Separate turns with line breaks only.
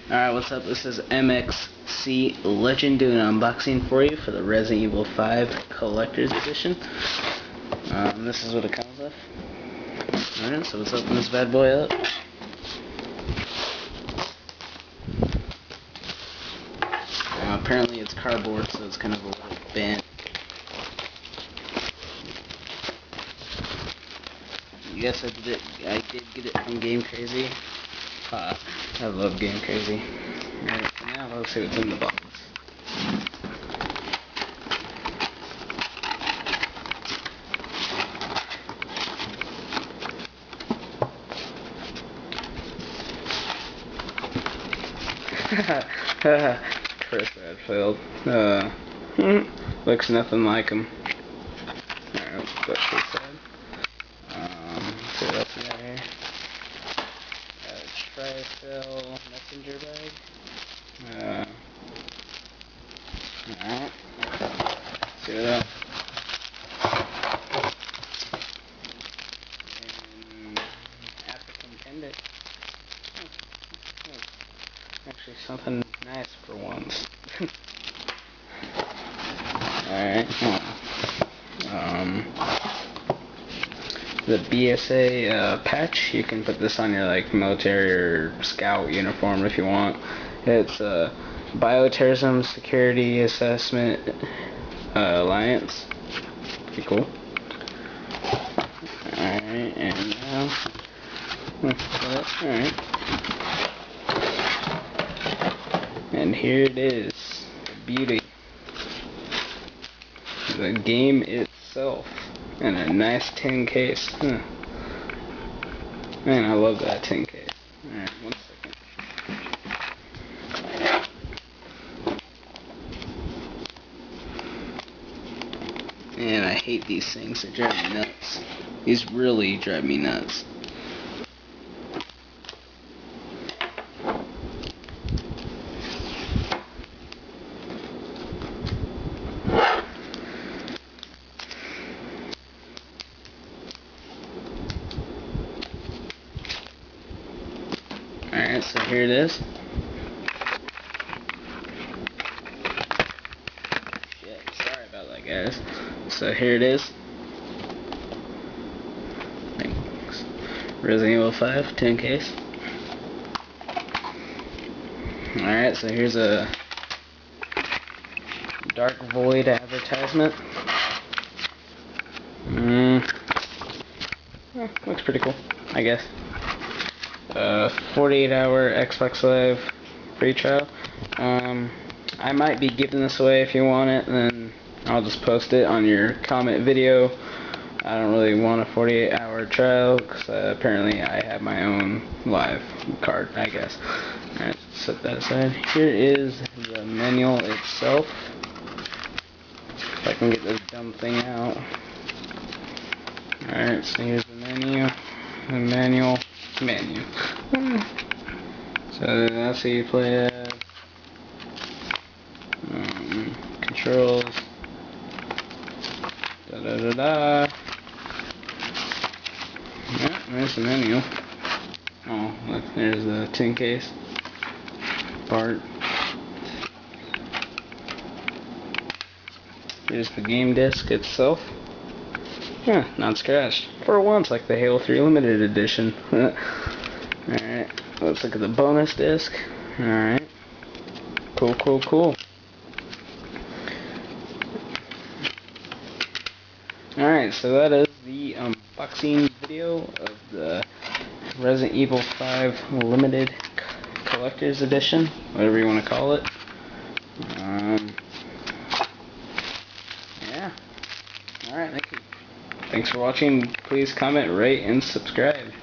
Alright, what's up? This is MXC Legend doing an unboxing for you for the Resident Evil 5 Collector's Edition. This is what it comes with. Alright, so let's open this bad boy up. Apparently it's cardboard, so it's kind of a little bent. Yes, I did get it from Game Crazy. I love Game Crazy. Alright, so now let's see what's in the box. Chris Redfield. Looks nothing like him. Alright, let's put this aside. Let's see what else we got here. Tri-cell messenger bag. Alright. See what else. And African pendant. Actually something nice for once. Alright. The BSA patch, you can put this on your like military or scout uniform if you want. It's Bioterrorism Security Assessment Alliance. Pretty cool. Alright, and now alright. And here it is. Beauty. The game itself. And a nice tin case. Man, I love that tin case. Alright, 1 second. Man, I hate these things. They drive me nuts. These really drive me nuts. Alright, so here it is. Shit, sorry about that, guys. So here it is. Thanks. Resident Evil 5 tin case. Alright, so here's a Dark Void advertisement. Looks pretty cool, I guess. 48-hour Xbox Live free trial. I might be giving this away if you want it, then I'll just post it on your comment video. I don't really want a 48-hour trial because apparently I have my own live card, I guess. Alright, set that aside. Here is the manual itself. If I can get this dumb thing out. Alright, so here's the menu. The manual. Menu. So that's how you play it. Controls. Da. Yeah, there's the menu. Oh, look, there's the tin case part. Here's the game disc itself. Yeah, not scratched. For once, like the Halo 3 Limited Edition. Alright, let's look at the bonus disc. Alright. Cool. Alright, so that is the unboxing video of the Resident Evil 5 Limited Collector's Edition. Whatever you want to call it. Yeah. Alright, thank you. Thanks for watching. Please comment, rate, and subscribe.